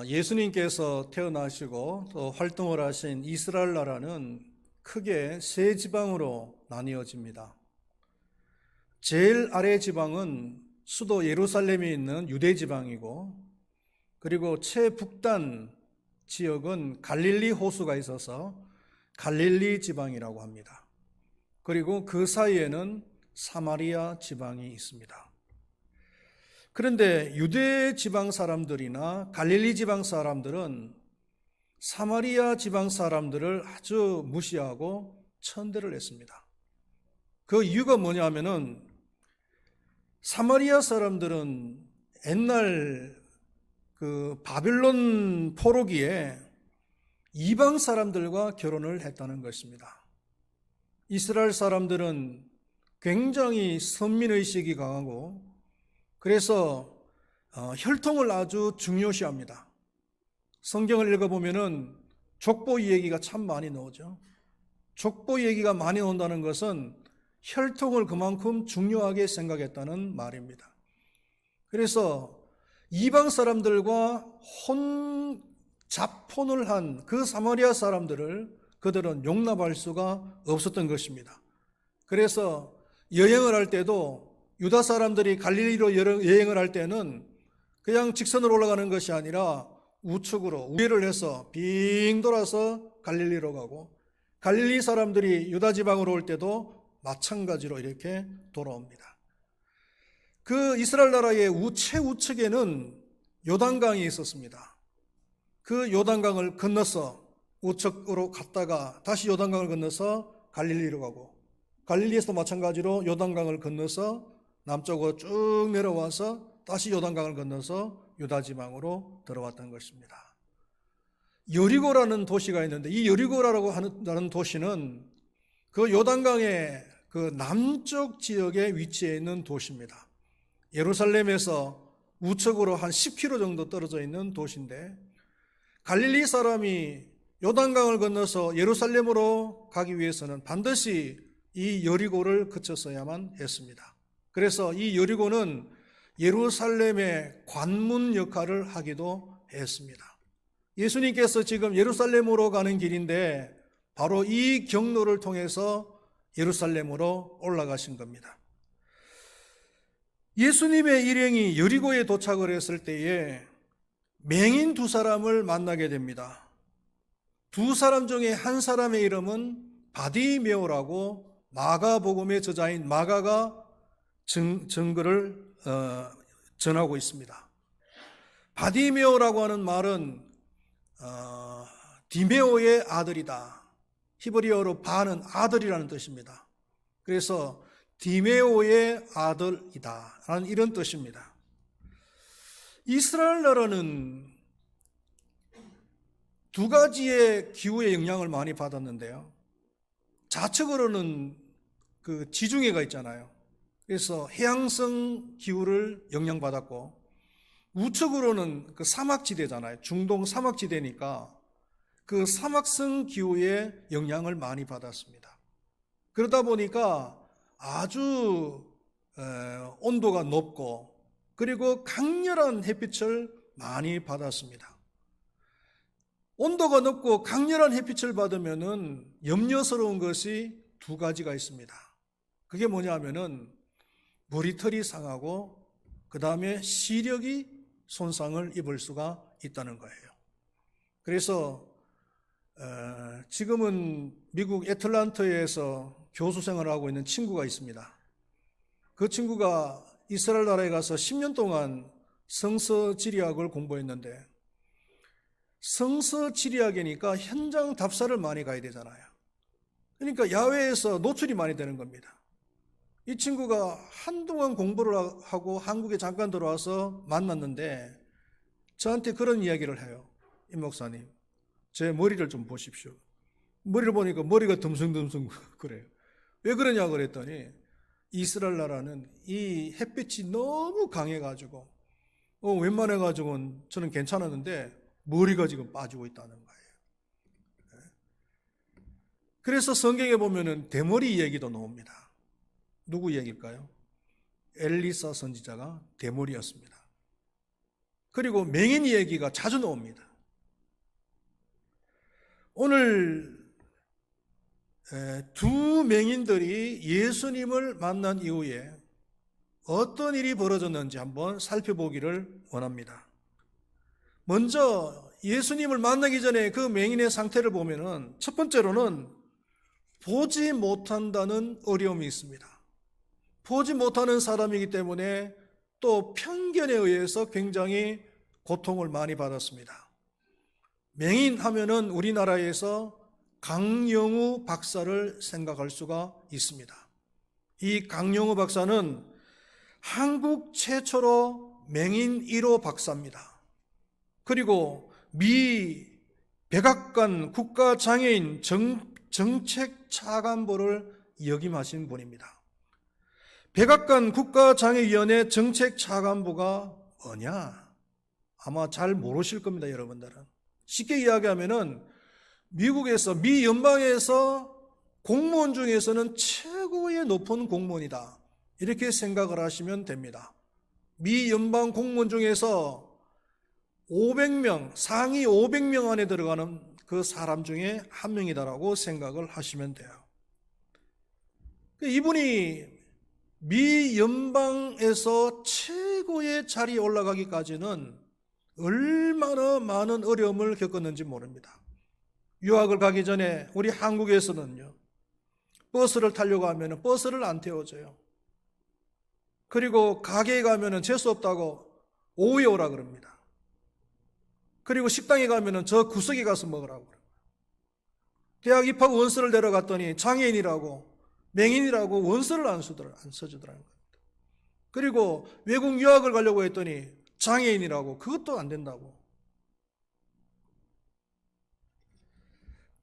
예수님께서 태어나시고 또 활동을 하신 이스라엘 나라는 크게 세 지방으로 나뉘어집니다. 제일 아래 지방은 수도 예루살렘에 있는 유대 지방이고, 그리고 최북단 지역은 갈릴리 호수가 있어서 갈릴리 지방이라고 합니다. 그리고 그 사이에는 사마리아 지방이 있습니다. 그런데 유대 지방 사람들이나 갈릴리 지방 사람들은 사마리아 지방 사람들을 아주 무시하고 천대를 했습니다. 그 이유가 뭐냐면은 사마리아 사람들은 옛날 그 바빌론 포로기에 이방 사람들과 결혼을 했다는 것입니다. 이스라엘 사람들은 굉장히 선민의식이 강하고, 그래서 혈통을 아주 중요시합니다. 성경을 읽어보면은 족보 얘기가 참 많이 나오죠. 족보 얘기가 많이 나온다는 것은 혈통을 그만큼 중요하게 생각했다는 말입니다. 그래서 이방 사람들과 혼잡혼을 한 그 사마리아 사람들을 그들은 용납할 수가 없었던 것입니다. 그래서 여행을 할 때도 유다 사람들이 갈릴리로 여행을 할 때는 그냥 직선으로 올라가는 것이 아니라 우측으로 우회를 해서 빙 돌아서 갈릴리로 가고, 갈릴리 사람들이 유다 지방으로 올 때도 마찬가지로 이렇게 돌아옵니다. 그 이스라엘 나라의 최우측에는 요단강이 있었습니다. 그 요단강을 건너서 우측으로 갔다가 다시 요단강을 건너서 갈릴리로 가고, 갈릴리에서도 마찬가지로 요단강을 건너서 남쪽으로 쭉 내려와서 다시 요단강을 건너서 유다 지방으로 들어왔던 것입니다. 여리고라는 도시가 있는데, 이 여리고라고 하는 도시는 그 요단강의 그 남쪽 지역에 위치해 있는 도시입니다. 예루살렘에서 우측으로 한 10km 정도 떨어져 있는 도시인데, 갈릴리 사람이 요단강을 건너서 예루살렘으로 가기 위해서는 반드시 이 여리고를 거쳤어야만 했습니다. 그래서 이 여리고는 예루살렘의 관문 역할을 하기도 했습니다. 예수님께서 지금 예루살렘으로 가는 길인데 바로 이 경로를 통해서 예루살렘으로 올라가신 겁니다. 예수님의 일행이 여리고에 도착을 했을 때에 맹인 두 사람을 만나게 됩니다. 두 사람 중에 한 사람의 이름은 바디메오라고 마가복음의 저자인 마가가 증거를 전하고 있습니다. 바디메오라고 하는 말은 디메오의 아들이다. 히브리어로 바는 아들이라는 뜻입니다. 그래서 디메오의 아들이다 라는 이런 뜻입니다. 이스라엘 나라는 두 가지의 기후의 영향을 많이 받았는데요. 좌측으로는 그 지중해가 있잖아요. 그래서 해양성 기후를 영향받았고, 우측으로는 그 사막지대잖아요. 중동 사막지대니까 그 사막성 기후의 영향을 많이 받았습니다. 그러다 보니까 아주 온도가 높고, 그리고 강렬한 햇빛을 많이 받았습니다. 온도가 높고 강렬한 햇빛을 받으면은 염려스러운 것이 두 가지가 있습니다. 그게 뭐냐면은 머리털이 상하고, 그 다음에 시력이 손상을 입을 수가 있다는 거예요. 그래서 지금은 미국 애틀랜타에서 교수 생활을 하고 있는 친구가 있습니다. 그 친구가 이스라엘 나라에 가서 10년 동안 성서지리학을 공부했는데, 성서지리학이니까 현장 답사를 많이 가야 되잖아요. 그러니까 야외에서 노출이 많이 되는 겁니다. 이 친구가 한동안 공부를 하고 한국에 잠깐 들어와서 만났는데 저한테 그런 이야기를 해요. 임 목사님, 제 머리를 좀 보십시오. 머리를 보니까 머리가 듬성듬성 그래요. 왜 그러냐 그랬더니 이스라엘 나라는 이 햇빛이 너무 강해가지고 웬만해가지고는 저는 괜찮았는데 머리가 지금 빠지고 있다는 거예요. 그래서 성경에 보면은 대머리 얘기도 나옵니다. 누구 얘기일까요? 엘리사 선지자가 대머리였습니다. 그리고 맹인 얘기가 자주 나옵니다. 오늘 두 맹인들이 예수님을 만난 이후에 어떤 일이 벌어졌는지 한번 살펴보기를 원합니다. 먼저 예수님을 만나기 전에 그 맹인의 상태를 보면은 첫 번째로는 보지 못한다는 어려움이 있습니다. 보지 못하는 사람이기 때문에 또 편견에 의해서 굉장히 고통을 많이 받았습니다. 맹인 하면은 우리나라에서 강영우 박사를 생각할 수가 있습니다. 이 강영우 박사는 한국 최초로 맹인 1호 박사입니다. 그리고 미 백악관 국가장애인 정책차관보를 역임하신 분입니다. 백악관 국가장애위원회 정책차관보가 뭐냐? 아마 잘 모르실 겁니다, 여러분들은. 쉽게 이야기하면은 미국에서, 미 연방에서 공무원 중에서는 최고의 높은 공무원이다, 이렇게 생각을 하시면 됩니다. 미 연방 공무원 중에서 500명, 상위 500명 안에 들어가는 그 사람 중에 한 명이다라고 생각을 하시면 돼요. 이분이 미 연방에서 최고의 자리에 올라가기까지는 얼마나 많은 어려움을 겪었는지 모릅니다. 유학을 가기 전에 우리 한국에서는요, 버스를 타려고 하면 버스를 안 태워줘요. 그리고 가게에 가면 재수 없다고 오후에 오라 그럽니다. 그리고 식당에 가면 저 구석에 가서 먹으라고 그래요. 대학 입학 원서를 내려갔더니 장애인이라고, 맹인이라고 원서를 안 써주더라는 겁니다. 그리고 외국 유학을 가려고 했더니 장애인이라고, 그것도 안 된다고.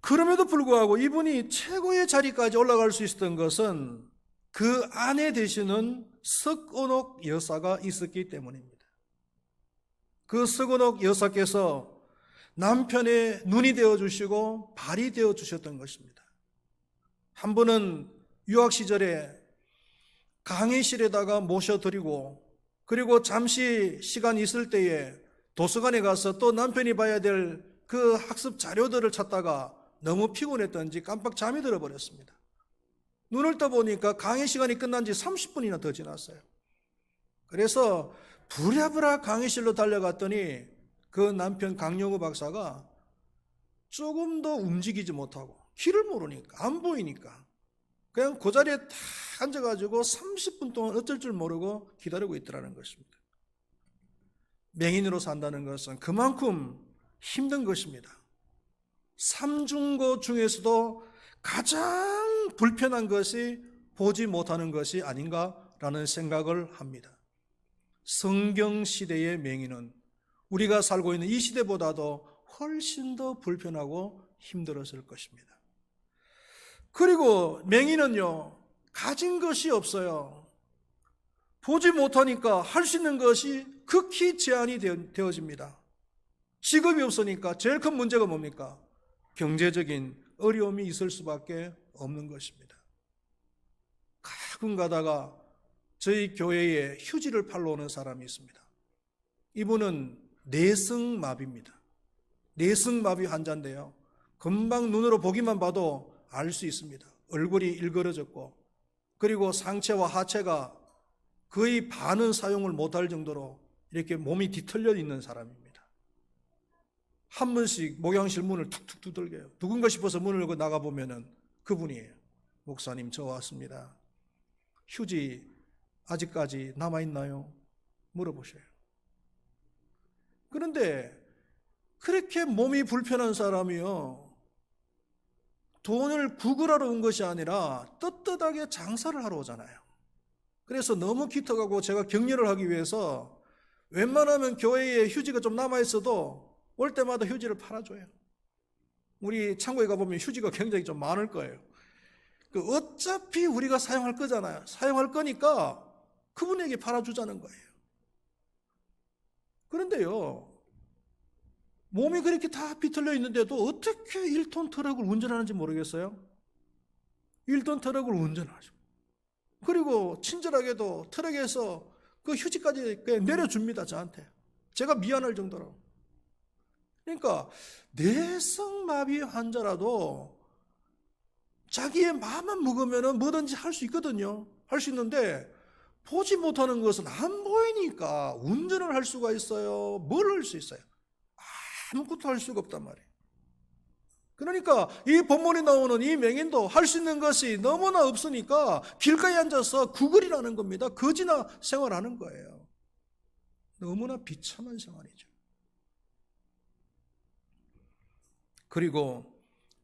그럼에도 불구하고 이분이 최고의 자리까지 올라갈 수 있었던 것은 그 아내 되시는 석은옥 여사가 있었기 때문입니다. 그 석은옥 여사께서 남편의 눈이 되어주시고 발이 되어주셨던 것입니다. 한 번은 유학 시절에 강의실에다가 모셔드리고, 그리고 잠시 시간 있을 때에 도서관에 가서 또 남편이 봐야 될 그 학습 자료들을 찾다가 너무 피곤했던지 깜빡 잠이 들어버렸습니다. 눈을 떠보니까 강의 시간이 끝난 지 30분이나 더 지났어요. 그래서 부랴부랴 강의실로 달려갔더니 그 남편 강영우 박사가 조금 더 움직이지 못하고, 길을 모르니까, 안 보이니까 그냥 그 자리에 딱 앉아가지고 30분 동안 어쩔 줄 모르고 기다리고 있더라는 것입니다. 맹인으로 산다는 것은 그만큼 힘든 것입니다. 삼중고 중에서도 가장 불편한 것이 보지 못하는 것이 아닌가라는 생각을 합니다. 성경시대의 맹인은 우리가 살고 있는 이 시대보다도 훨씬 더 불편하고 힘들었을 것입니다. 그리고 맹인은요, 가진 것이 없어요. 보지 못하니까 할 수 있는 것이 극히 제한이 되어집니다. 직업이 없으니까 제일 큰 문제가 뭡니까? 경제적인 어려움이 있을 수밖에 없는 것입니다. 가끔 가다가 저희 교회에 휴지를 팔러 오는 사람이 있습니다. 이분은 내성마비입니다. 내성마비 환자인데요, 금방 눈으로 보기만 봐도 알 수 있습니다. 얼굴이 일그러졌고, 그리고 상체와 하체가 거의 반은 사용을 못할 정도로 이렇게 몸이 뒤틀려 있는 사람입니다. 한 번씩 목양실 문을 툭툭 두들겨요. 누군가 싶어서 문을 열고 나가보면 그분이에요. 목사님, 저 왔습니다. 휴지 아직까지 남아있나요? 물어보셔요. 그런데 그렇게 몸이 불편한 사람이요, 돈을 구걸하러 온 것이 아니라 떳떳하게 장사를 하러 오잖아요. 그래서 너무 기특하고 제가 격려를 하기 위해서 웬만하면 교회에 휴지가 좀 남아있어도 올 때마다 휴지를 팔아줘요. 우리 창고에 가보면 휴지가 굉장히 좀 많을 거예요. 어차피 우리가 사용할 거잖아요. 사용할 거니까 그분에게 팔아주자는 거예요. 그런데요, 몸이 그렇게 다 비틀려 있는데도 어떻게 1톤 트럭을 운전하는지 모르겠어요. 1톤 트럭을 운전하죠. 그리고 친절하게도 트럭에서 그 휴지까지 그냥 내려줍니다, 저한테. 제가 미안할 정도로. 그러니까 뇌성마비 환자라도 자기의 마음만 먹으면 뭐든지 할 수 있거든요. 할 수 있는데 보지 못하는 것은 안 보이니까 운전을 할 수가 있어요. 뭘 할 수 있어요? 아무것도 할 수가 없단 말이에요. 그러니까 이 본문에 나오는 이 맹인도 할 수 있는 것이 너무나 없으니까 길가에 앉아서 구걸이라는 겁니다. 거지나 생활하는 거예요. 너무나 비참한 생활이죠. 그리고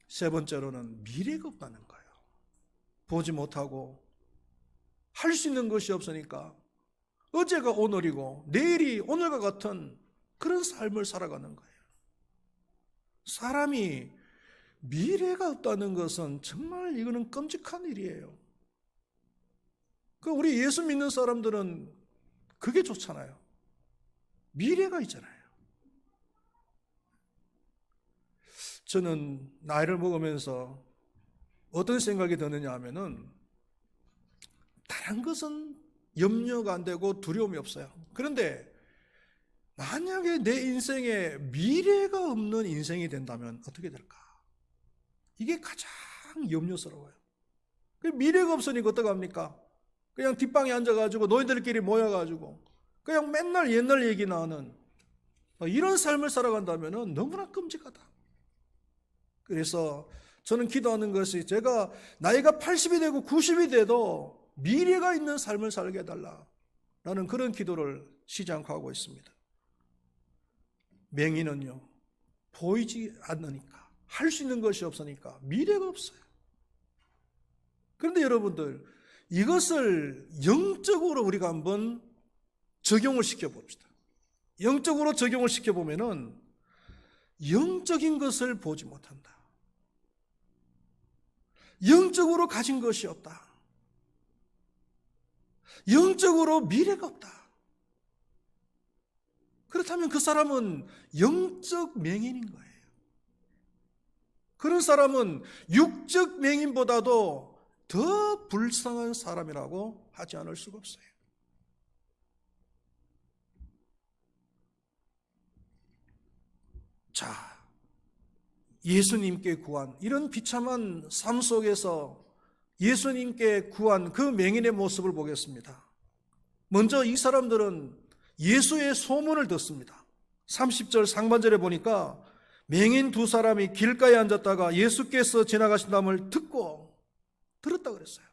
세 번째로는 미래가 없다는 거예요. 보지 못하고 할 수 있는 것이 없으니까 어제가 오늘이고 내일이 오늘과 같은 그런 삶을 살아가는 거예요. 사람이 미래가 없다는 것은 정말 이거는 끔찍한 일이에요. 우리 예수 믿는 사람들은 그게 좋잖아요. 미래가 있잖아요. 저는 나이를 먹으면서 어떤 생각이 드느냐 하면은 다른 것은 염려가 안 되고 두려움이 없어요. 그런데 만약에 내 인생에 미래가 없는 인생이 된다면 어떻게 될까? 이게 가장 염려스러워요. 미래가 없으니까 어떡합니까? 그냥 뒷방에 앉아가지고 노인들끼리 모여가지고 그냥 맨날 옛날 얘기나 하는 이런 삶을 살아간다면 너무나 끔찍하다. 그래서 저는 기도하는 것이 제가 나이가 80이 되고 90이 돼도 미래가 있는 삶을 살게 해달라라는 그런 기도를 쉬지 않고 하고 있습니다. 맹인은요, 보이지 않으니까, 할 수 있는 것이 없으니까 미래가 없어요. 그런데 여러분들, 이것을 영적으로 우리가 한번 적용을 시켜봅시다. 영적으로 적용을 시켜보면은 영적인 것을 보지 못한다. 영적으로 가진 것이 없다. 영적으로 미래가 없다. 그렇다면 그 사람은 영적 맹인인 거예요. 그런 사람은 육적 맹인보다도 더 불쌍한 사람이라고 하지 않을 수가 없어요. 자, 예수님께 구한 이런 비참한 삶 속에서 예수님께 구한 그 맹인의 모습을 보겠습니다. 먼저 이 사람들은 예수의 소문을 듣습니다. 30절 상반절에 보니까 맹인 두 사람이 길가에 앉았다가 예수께서 지나가신다음을 들었다 그랬어요.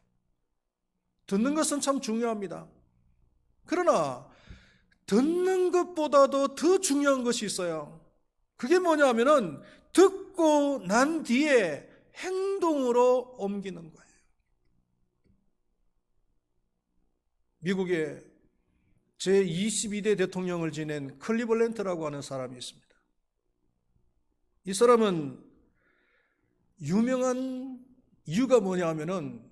듣는 것은 참 중요합니다. 그러나 듣는 것보다도 더 중요한 것이 있어요. 그게 뭐냐 하면은 듣고 난 뒤에 행동으로 옮기는 거예요. 미국의 제22대 대통령을 지낸 클리블랜드라고 하는 사람이 있습니다. 이 사람은 유명한 이유가 뭐냐 하면은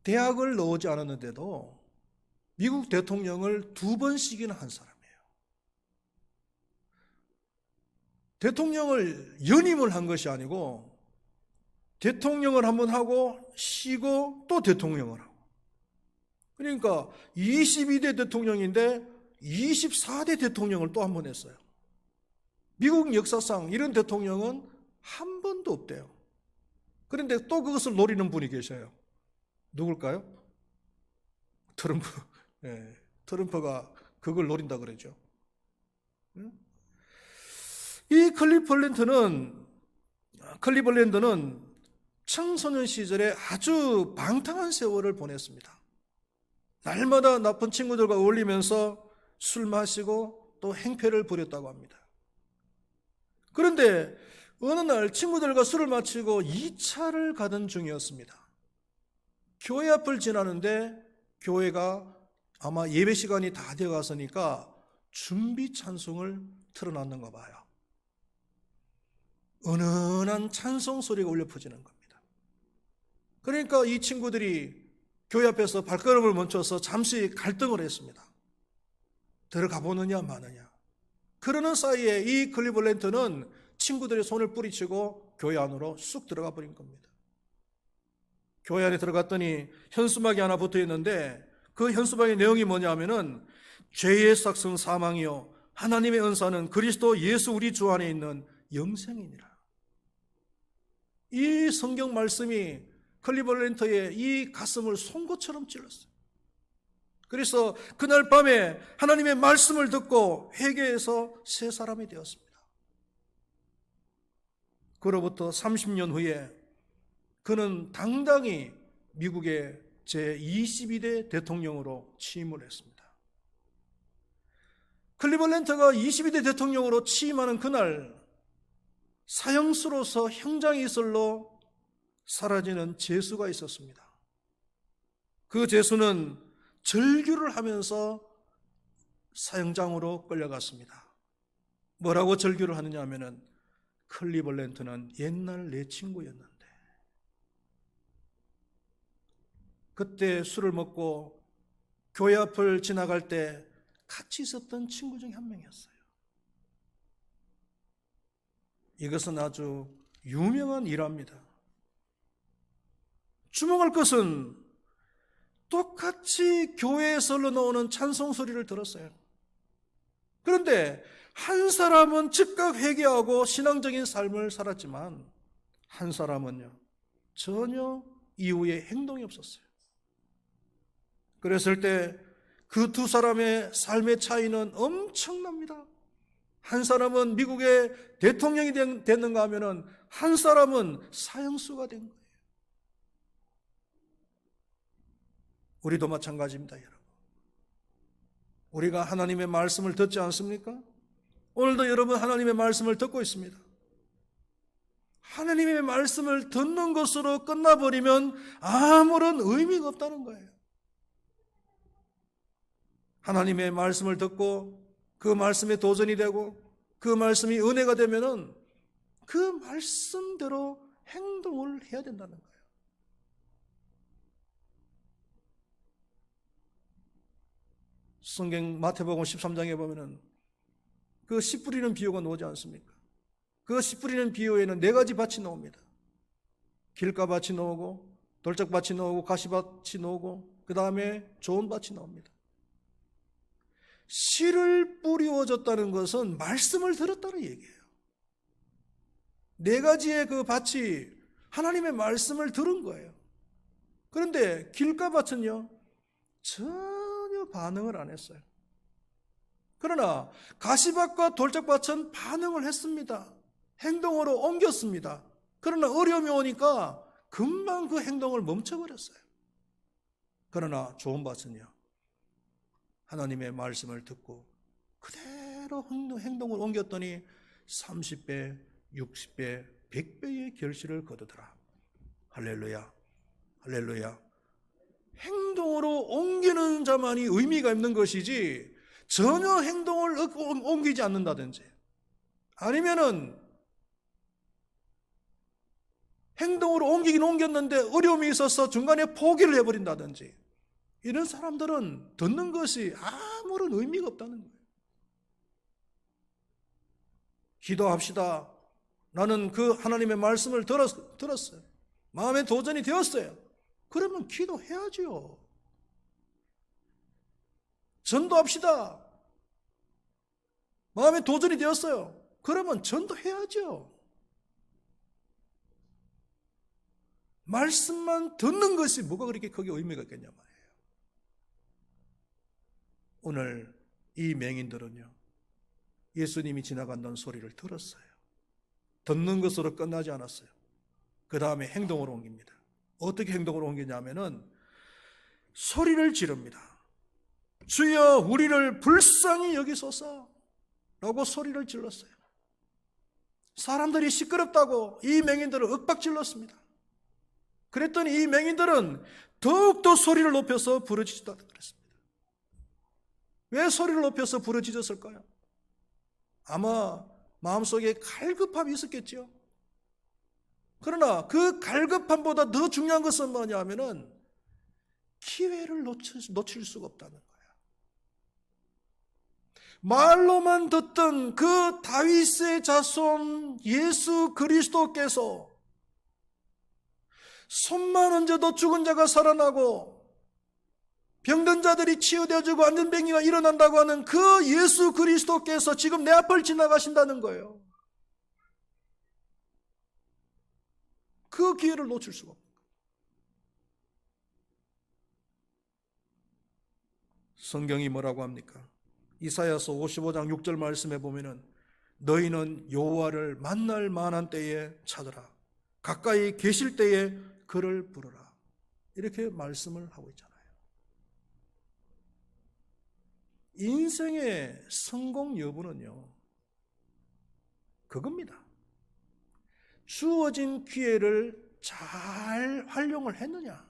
대학을 나오지 않았는데도 미국 대통령을 2번씩이나 한 사람이에요. 대통령을 연임을 한 것이 아니고 대통령을 한번 하고 쉬고 또 대통령을 하고, 그러니까 22대 대통령인데 24대 대통령을 또 한 번 했어요. 미국 역사상 이런 대통령은 한 번도 없대요. 그런데 또 그것을 노리는 분이 계셔요. 누굴까요? 트럼프. 네, 트럼프가 그걸 노린다 그러죠. 이 클리블랜드는 청소년 시절에 아주 방탕한 세월을 보냈습니다. 날마다 나쁜 친구들과 어울리면서 술 마시고 또 행패를 부렸다고 합니다. 그런데 어느 날 친구들과 술을 마치고 2차를 가던 중이었습니다. 교회 앞을 지나는데 교회가 아마 예배 시간이 다 되어 갔으니까 준비 찬송을 틀어놨는가 봐요. 은은한 찬송 소리가 울려 퍼지는 겁니다. 그러니까 이 친구들이 교회 앞에서 발걸음을 멈춰서 잠시 갈등을 했습니다. 들어가 보느냐 마느냐. 그러는 사이에 이 클리블랜드는 친구들의 손을 뿌리치고 교회 안으로 쑥 들어가 버린 겁니다. 교회 안에 들어갔더니 현수막이 하나 붙어 있는데 그 현수막의 내용이 뭐냐 하면은 죄의 삭은 사망이요 하나님의 은사는 그리스도 예수 우리 주 안에 있는 영생이니라. 이 성경 말씀이 클리블랜트의 이 가슴을 송곳처럼 찔렀어요. 그래서 그날 밤에 하나님의 말씀을 듣고 회개해서 새 사람이 되었습니다. 그로부터 30년 후에 그는 당당히 미국의 제22대 대통령으로 취임을 했습니다. 클리블랜트가 22대 대통령으로 취임하는 그날 사형수로서 형장이슬로 사라지는 죄수가 있었습니다. 그 죄수는 절규를 하면서 사형장으로 끌려갔습니다. 뭐라고 절규를 하느냐 하면은 클리블랜트는 옛날 내 친구였는데 그때 술을 먹고 교회 앞을 지나갈 때 같이 있었던 친구 중에 한 명이었어요. 이것은 아주 유명한 일화입니다. 주목할 것은 똑같이 교회에서 흘러나오는 찬송 소리를 들었어요. 그런데 한 사람은 즉각 회개하고 신앙적인 삶을 살았지만 한 사람은요 전혀 이후에 행동이 없었어요. 그랬을 때 그 두 사람의 삶의 차이는 엄청납니다. 한 사람은 미국의 대통령이 됐는가 하면은 한 사람은 사형수가 된 거예요. 우리도 마찬가지입니다, 여러분. 우리가 하나님의 말씀을 듣지 않습니까? 오늘도 여러분 하나님의 말씀을 듣고 있습니다. 하나님의 말씀을 듣는 것으로 끝나버리면 아무런 의미가 없다는 거예요. 하나님의 말씀을 듣고 그 말씀에 도전이 되고 그 말씀이 은혜가 되면은 그 말씀대로 행동을 해야 된다는 거예요. 성경 마태복음 13장에 보면은 그 씨 뿌리는 비유가 나오지 않습니까? 그 씨 뿌리는 비유에는 4가지 밭이 나옵니다. 길가밭이 나오고 돌짝밭이 나오고 가시밭이 나오고 그 다음에 좋은 밭이 나옵니다. 씨를 뿌리워졌다는 것은 말씀을 들었다는 얘기예요. 4가지의 그 밭이 하나님의 말씀을 들은 거예요. 그런데 길가밭은요 전혀 반응을 안 했어요. 그러나 가시밭과 돌짝밭은 반응을 했습니다. 행동으로 옮겼습니다. 그러나 어려움이 오니까 금방 그 행동을 멈춰버렸어요. 그러나 좋은 밭은요 하나님의 말씀을 듣고 그대로 행동을 옮겼더니 30배, 60배, 100배의 결실을 거두더라. 할렐루야, 할렐루야. 행동으로 옮기는 자만이 의미가 있는 것이지 전혀 행동을 옮기지 않는다든지 아니면은 행동으로 옮기긴 옮겼는데 어려움이 있어서 중간에 포기를 해버린다든지 이런 사람들은 듣는 것이 아무런 의미가 없다는 거예요. 기도합시다. 나는 그 하나님의 말씀을 들었어요. 마음에 도전이 되었어요. 그러면 기도해야죠. 전도합시다. 마음에 도전이 되었어요. 그러면 전도해야죠. 말씀만 듣는 것이 뭐가 그렇게 크게 의미가 있겠냐 말이에요. 오늘 이 맹인들은요 예수님이 지나간다는 소리를 들었어요. 듣는 것으로 끝나지 않았어요. 그 다음에 행동으로 옮깁니다. 어떻게 행동으로 옮기냐면은 소리를 지릅니다. 주여 우리를 불쌍히 여기소서 라고 소리를 질렀어요. 사람들이 시끄럽다고 이 맹인들을 윽박질렀습니다. 그랬더니 이 맹인들은 더욱더 소리를 높여서 부르짖었다고 그랬습니다. 왜 소리를 높여서 부르짖었을까요? 아마 마음속에 갈급함이 있었겠죠. 그러나 그 갈급함보다 더 중요한 것은 뭐냐면은 기회를 놓칠 수가 없다는 거예요. 말로만 듣던 그 다윗의 자손 예수 그리스도께서 손만 얹어도 죽은 자가 살아나고 병든 자들이 치유되어지고 안전병이가 일어난다고 하는 그 예수 그리스도께서 지금 내 앞을 지나가신다는 거예요. 그 기회를 놓칠 수가 없어요. 성경이 뭐라고 합니까? 이사야서 55장 6절 말씀에 보면은 너희는 여호와를 만날 만한 때에 찾으라. 가까이 계실 때에 그를 부르라. 이렇게 말씀을 하고 있잖아요. 인생의 성공 여부는요, 그겁니다. 주어진 기회를 잘 활용을 했느냐,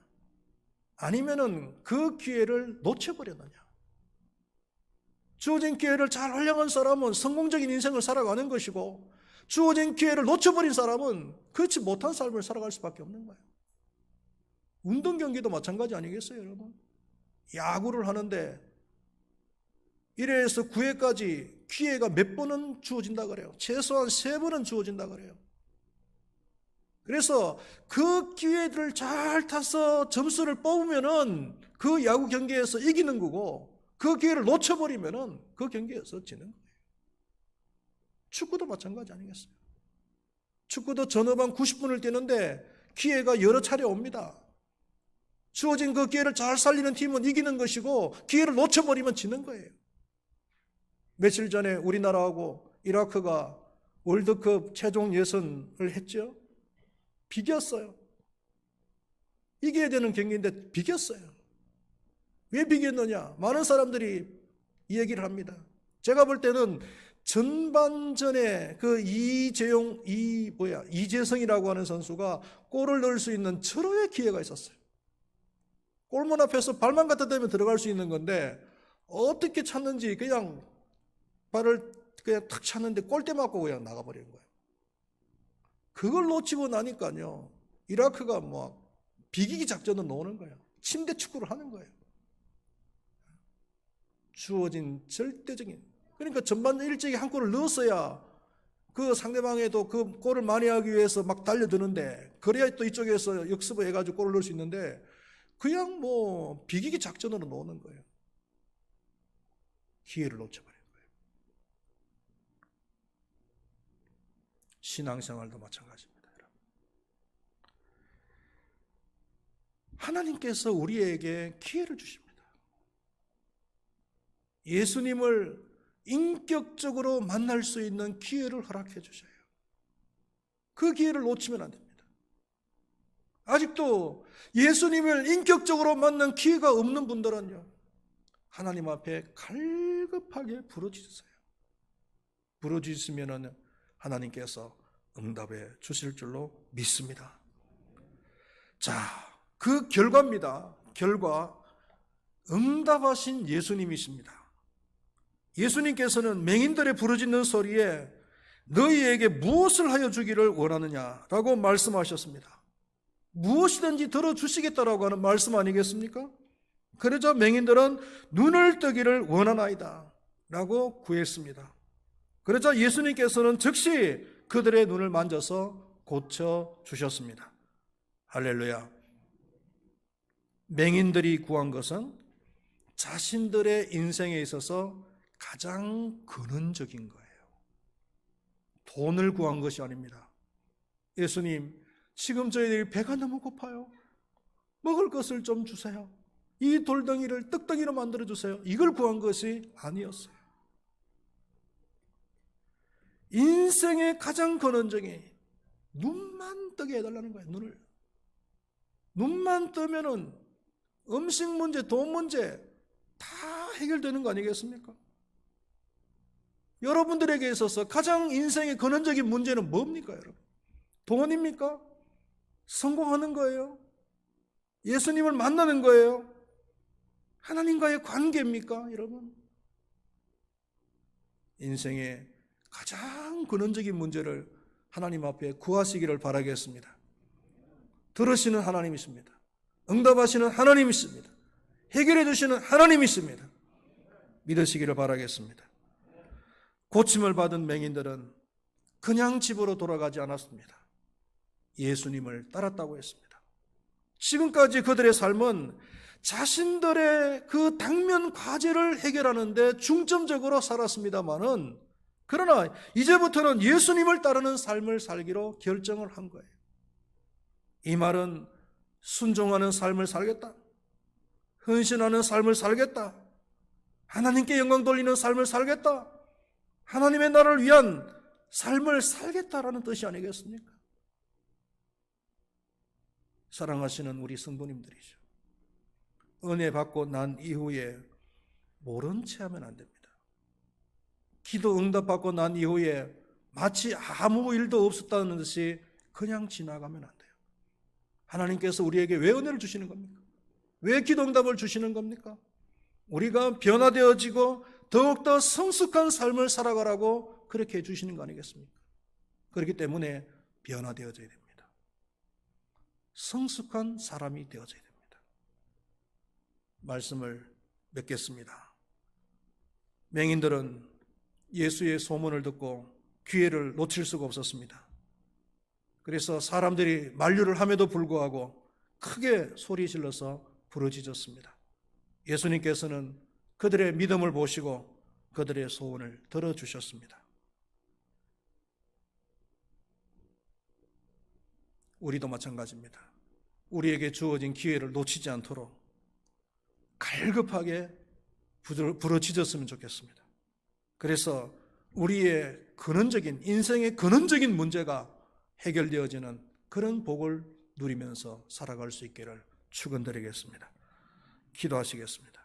아니면은 그 기회를 놓쳐버렸느냐. 주어진 기회를 잘 활용한 사람은 성공적인 인생을 살아가는 것이고, 주어진 기회를 놓쳐버린 사람은 그렇지 못한 삶을 살아갈 수밖에 없는 거예요. 운동 경기도 마찬가지 아니겠어요, 여러분? 야구를 하는데 1회에서 9회까지 기회가 몇 번은 주어진다 그래요. 최소한 3번은 주어진다 그래요. 그래서 그 기회들을 잘 타서 점수를 뽑으면은 그 야구 경기에서 이기는 거고, 그 기회를 놓쳐버리면은 그 경기에서 지는 거예요. 축구도 마찬가지 아니겠어요? 축구도 전후반 90분을 뛰는데 기회가 여러 차례 옵니다. 주어진 그 기회를 잘 살리는 팀은 이기는 것이고, 기회를 놓쳐버리면 지는 거예요. 며칠 전에 우리나라하고 이라크가 월드컵 최종 예선을 했죠. 비겼어요. 이겨야 되는 경기인데 비겼어요. 왜 비겼느냐? 많은 사람들이 이 얘기를 합니다. 제가 볼 때는 전반전에 그 이재성이라고 하는 선수가 골을 넣을 수 있는 절호의 기회가 있었어요. 골문 앞에서 발만 갖다 대면 들어갈 수 있는 건데, 어떻게 찼는지 그냥 발을 그냥 탁 찼는데 골대 맞고 그냥 나가버리는 거예요. 그걸 놓치고 나니까요, 이라크가 뭐 비기기 작전을 놓는 거예요. 침대 축구를 하는 거예요. 주어진 절대적인, 그러니까 전반전 일찍이 한 골을 넣었어야 그 상대방에도 그 골을 만회하기 위해서 막 달려드는데, 그래야 또 이쪽에서 역습을 해가지고 골을 넣을 수 있는데, 그냥 뭐 비기기 작전으로 놓는 거예요. 기회를 놓쳐버린 거예요. 신앙생활도 마찬가지입니다, 여러분. 하나님께서 우리에게 기회를 주십니다. 예수님을 인격적으로 만날 수 있는 기회를 허락해 주셔요. 그 기회를 놓치면 안 됩니다. 아직도 예수님을 인격적으로 만난 기회가 없는 분들은요, 하나님 앞에 갈급하게 부르짖으세요. 부르짖으면 하나님께서 응답해 주실 줄로 믿습니다. 자, 그 결과입니다. 결과, 응답하신 예수님이십니다. 예수님께서는 맹인들의 부르짖는 소리에 너희에게 무엇을 하여 주기를 원하느냐라고 말씀하셨습니다. 무엇이든지 들어주시겠다라고 하는 말씀 아니겠습니까? 그러자 맹인들은 눈을 뜨기를 원하나이다 라고 구했습니다. 그러자 예수님께서는 즉시 그들의 눈을 만져서 고쳐주셨습니다. 할렐루야. 맹인들이 구한 것은 자신들의 인생에 있어서 가장 근원적인 거예요. 돈을 구한 것이 아닙니다. 예수님, 지금 저희들이 배가 너무 고파요. 먹을 것을 좀 주세요. 이 돌덩이를 떡덩이로 만들어 주세요. 이걸 구한 것이 아니었어요. 인생의 가장 근원적인 눈만 뜨게 해달라는 거예요. 눈만 뜨면은 음식 문제, 돈 문제 다 해결되는 거 아니겠습니까? 여러분들에게 있어서 가장 인생의 근원적인 문제는 뭡니까, 여러분? 돈입니까? 성공하는 거예요? 예수님을 만나는 거예요? 하나님과의 관계입니까, 여러분? 인생의 가장 근원적인 문제를 하나님 앞에 구하시기를 바라겠습니다. 들으시는 하나님이십니다. 응답하시는 하나님이십니다. 해결해 주시는 하나님이십니다. 믿으시기를 바라겠습니다. 고침을 받은 맹인들은 그냥 집으로 돌아가지 않았습니다. 예수님을 따랐다고 했습니다. 지금까지 그들의 삶은 자신들의 그 당면 과제를 해결하는데 중점적으로 살았습니다마는, 그러나 이제부터는 예수님을 따르는 삶을 살기로 결정을 한 거예요. 이 말은 순종하는 삶을 살겠다, 헌신하는 삶을 살겠다, 하나님께 영광 돌리는 삶을 살겠다, 하나님의 나라를 위한 삶을 살겠다라는 뜻이 아니겠습니까? 사랑하시는 우리 성도님들이죠. 은혜 받고 난 이후에 모른 체 하면 안 됩니다. 기도 응답 받고 난 이후에 마치 아무 일도 없었다는 듯이 그냥 지나가면 안 돼요. 하나님께서 우리에게 왜 은혜를 주시는 겁니까? 왜 기도 응답을 주시는 겁니까? 우리가 변화되어지고 더욱더 성숙한 삶을 살아가라고 그렇게 해주시는 거 아니겠습니까? 그렇기 때문에 변화되어져야 됩니다. 성숙한 사람이 되어져야 됩니다. 말씀을 맺겠습니다. 맹인들은 예수의 소문을 듣고 기회를 놓칠 수가 없었습니다. 그래서 사람들이 만류를 함에도 불구하고 크게 소리 질러서 부르짖었습니다. 예수님께서는 그들의 믿음을 보시고 그들의 소원을 들어주셨습니다. 우리도 마찬가지입니다. 우리에게 주어진 기회를 놓치지 않도록 갈급하게 부르짖었으면 좋겠습니다. 그래서 우리의 근원적인, 인생의 근원적인 문제가 해결되어지는 그런 복을 누리면서 살아갈 수 있기를 축원드리겠습니다. 기도하시겠습니다.